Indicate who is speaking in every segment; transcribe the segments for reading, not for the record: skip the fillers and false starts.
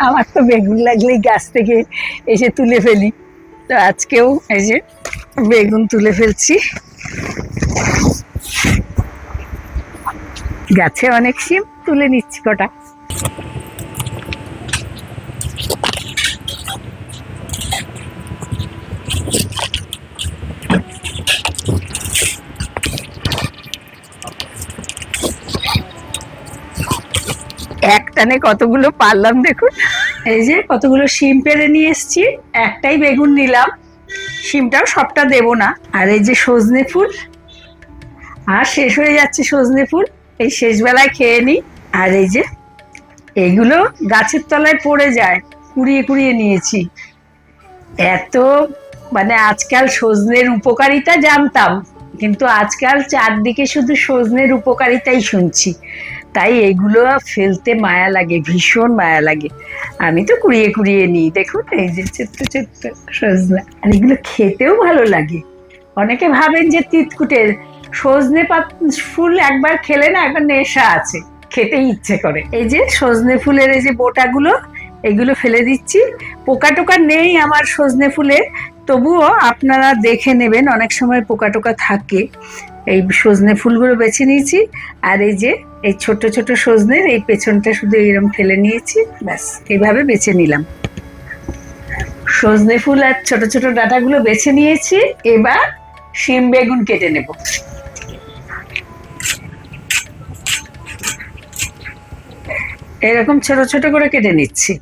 Speaker 1: আমার তো বেগুন লাগলেই গাছ থেকে এসে তুলে ফেলি, তো আজকেও এই যে বেগুন তুলে ফেলছি। গাছে অনেক শিম, তুলে নিচ্ছি কটা। এক টানে কতগুলো পারলাম দেখুন। এই যে কতগুলো শিম পেড়ে নিয়ে এসছি, একটাই বেগুন নিলাম, শিমটাও সবটা দেব না। আর এই যে সজনে ফুল, আর শেষ হয়ে যাচ্ছে সজনে ফুল, এই শেষ বেলায় খেয়ে নি। আর এই যে এগুলো গাছের তলায় পড়ে যায়, কুড়িয়ে কুড়িয়ে নিয়েছি। এত মানে আজকাল সজনের উপকারিতা জানতাম, কিন্তু আজকাল চারদিকে শুধু সজনের উপকারিতাই শুনছি, তাই এগুলো ফেলতে মায়া লাগে, ভীষণ মায়া লাগে। আমি তো কুড়িয়ে কুড়িয়ে নিই। দেখুন এই যে ছোট্ট ছোট্ট সজনা, আর এগুলো খেতেও ভালো লাগে। অনেকে ভাবেন যে তিতকুটের, সজনে ফুল একবার খেলে না একটা নেশা আছে, খেতেই ইচ্ছে করে। এই যে সজনে ফুলের এই যে বোটাগুলো, এগুলো ফেলে দিচ্ছি। পোকা টোকা নেই আমার সজনে ফুলে, তবুও আপনারা দেখে নেবেন, অনেক সময় পোকা টোকা থাকে। এই সজনে ফুলগুলো বেছে নিয়েছি, আর এই যে এই ছোট ছোট সজনের এই পেছনটা শুধু এরকম ফেলে নিয়েছি, ব্যাস এইভাবে বেছে নিলাম। সজনে ফুল আর ছোট ছোট ডাঁটাগুলো বেছে নিয়েছি। এবার শিম বেগুন কেটে নেব। এরকম ছোট ছোট করে কেটে নিচ্ছি।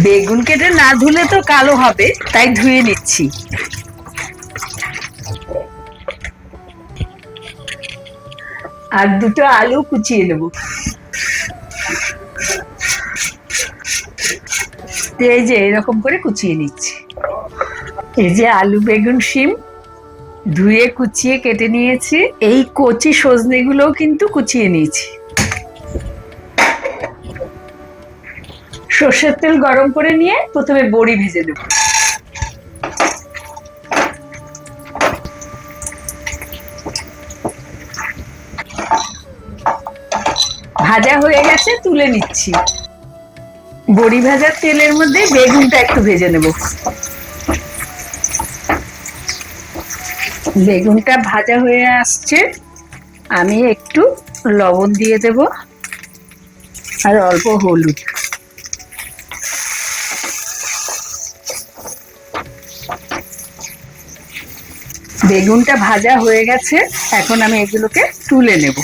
Speaker 1: বেগুন কেটে না ধুলে তো কালো হবে, তাই ধুয়ে নিচ্ছি। আর দুটো আলু কুচিয়ে নেব। এই যে এরকম করে কুচিয়ে নিচ্ছি। এই যে আলু বেগুন শিম ধুয়ে কুচিয়ে কেটে নিয়েছি। এই কচি সজনে গুলোও কিন্তু কুচিয়ে নিয়েছি। সর্ষের তেল গরম করে নিয়ে প্রথমে বড়ি ভেজে নেব। ভাজা হয়ে গেছে, তুলে নিচ্ছি। বড়ি ভাজার তেলের মধ্যে বেগুনটা একটু ভেজে নেব। বেগুনটা ভাজা হয়ে আসছে, আমি একটু লবণ দিয়ে দেব আর অল্প হলুদ। বেগুনটা ভাজা হয়ে গেছে, এখন আমি এগুলোকে তুলে নেব।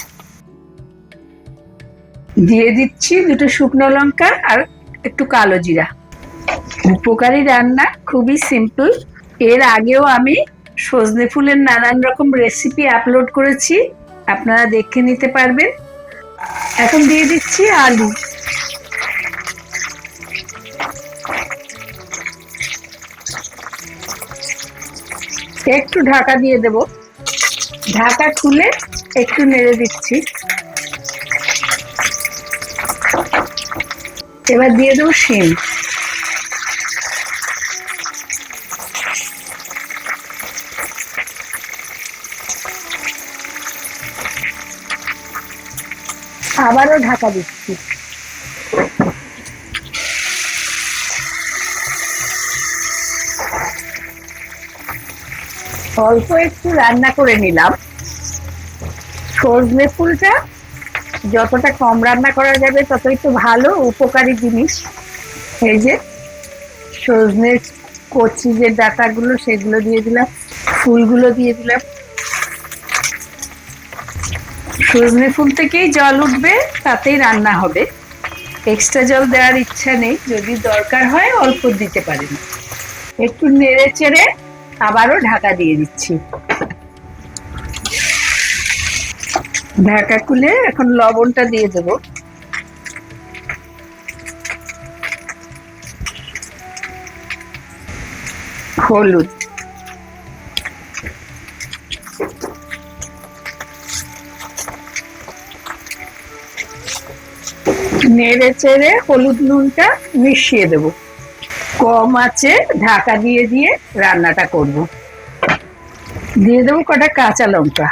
Speaker 1: দিয়ে দিচ্ছি দুটো শুকনো লঙ্কা আর একটু কালো জিরা। উপকারী রান্না, খুবই সিম্পল। এর আগেও আমি সজনে ফুলের নানান রকম রেসিপি আপলোড করেছি, আপনারা দেখে নিতে পারবেন। এখন দিয়ে দিচ্ছি আলু। একটু ঢাকা দিয়ে দেব, ঢাকা খুলে একটু নেড়ে দিচ্ছি। এবার দিয়ে দেবো শিম। আবারও ঢাকা দিচ্ছি। অল্প একটু রান্না করে নিলাম। সজনে ফুলটা যতটা কম রান্না করা যাবে ততই তো ভালো, উপকারী জিনিস। এই যে সজনের কচি যে ডাঁটাগুলো সেগুলো দিয়ে দিলাম, ফুলগুলো দিয়ে দিলাম। সজনে ফুল থেকেই জল উঠবে, তাতেই রান্না হবে। এক্সট্রা জল দেওয়ার ইচ্ছা নেই, যদি দরকার হয় অল্প দিতে পারেন। একটু নেড়ে চেড়ে আবারও ঢাকা দিয়ে দিচ্ছি। ঢাকা খুলে এখন লবণটা দিয়ে দেব। হলুদ, নেড়ে চেড়ে হলুদ নুনটা মিশিয়ে দেব। কম আঁচে ঢাকা দিয়ে দিয়ে রান্নাটা করব। দিয়ে দেবো কটা কাঁচা লঙ্কা,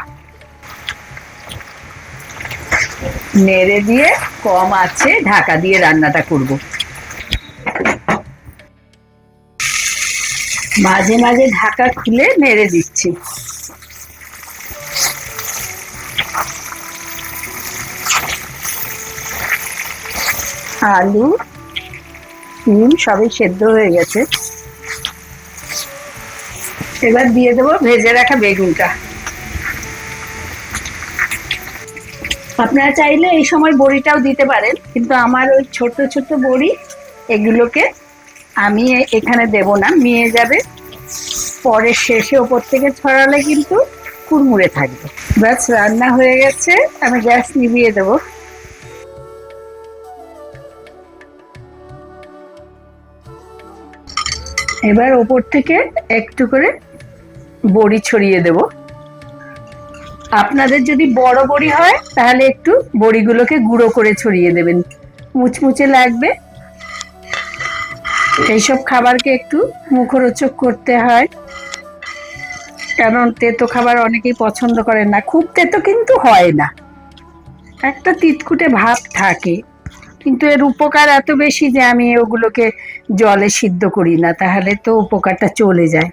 Speaker 1: নেড়ে দিয়ে কম আঁচে ঢাকা দিয়ে রান্নাটা করব। মাঝে মাঝে ঢাকা খুলে নেড়ে দিচ্ছি। আলু ডিম সবই সেদ্ধ হয়ে গেছে, এবার দিয়ে দেবো ভেজে রাখা বেগুনটা। আপনারা চাইলে এই সময় বড়িটাও দিতে পারেন, কিন্তু আমার ওই ছোট ছোট বড়ি, এগুলোকে আমি এখানে দেব না, মিয়ে যাবে, পরে শেষে ওপর থেকে ছড়ালে কিন্তু কুড়মুড়ে থাকবে। ব্যাস রান্না হয়ে গেছে, আমি গ্যাস নিভিয়ে দেবো। এবার ওপর থেকে একটু করে বড়ি ছড়িয়ে দেব। আপনাদের যদি বড় বড়ি হয় তাহলে একটু বড়িগুলোকে গুঁড়ো করে ছড়িয়ে দেবেন, মুচমুচে লাগবে। এইসব খাবারকে একটু মুখরোচক করতে হয়, কারণ তেতো খাবার অনেকেই পছন্দ করেন না। খুব তেতো কিন্তু হয় না, একটা তিতকুটে ভাব থাকে, কিন্তু এর উপকার এত বেশি যে আমি ওগুলোকে জলে সিদ্ধ করি না, তাহলে তো উপকারটা চলে যায়।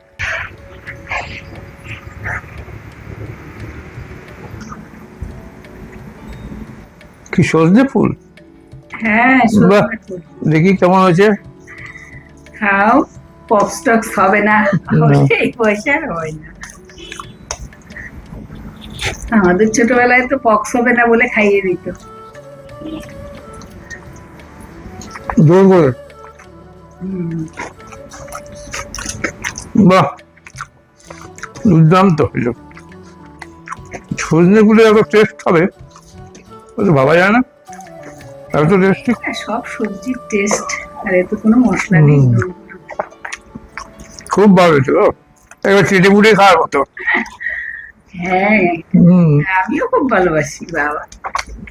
Speaker 2: কি সজনে ফুল?
Speaker 1: হ্যাঁ,
Speaker 2: বাহ, দেখি কেমন হয়েছে।
Speaker 1: খাও, পক্স টক্স হবে না, এই পয়সা হয় না। আমাদের ছোটবেলায় তো পক্স হবে না বলে খাইয়ে দিত।
Speaker 2: জোর করে। বাহ, দুর্দান্ত হইল। সজনে গুলো এত টেস্ট হবে ভাবা যায় না, এত টেস্টি।
Speaker 1: সব সবজির টেস্ট, আর এত কোনো মশলা নেই।
Speaker 2: খুব ভালো হয়েছে, এবার চেটে পুটে খাওয়ার মতো।
Speaker 1: হ্যাঁ, আমিও খুব ভালোবাসি বাবা।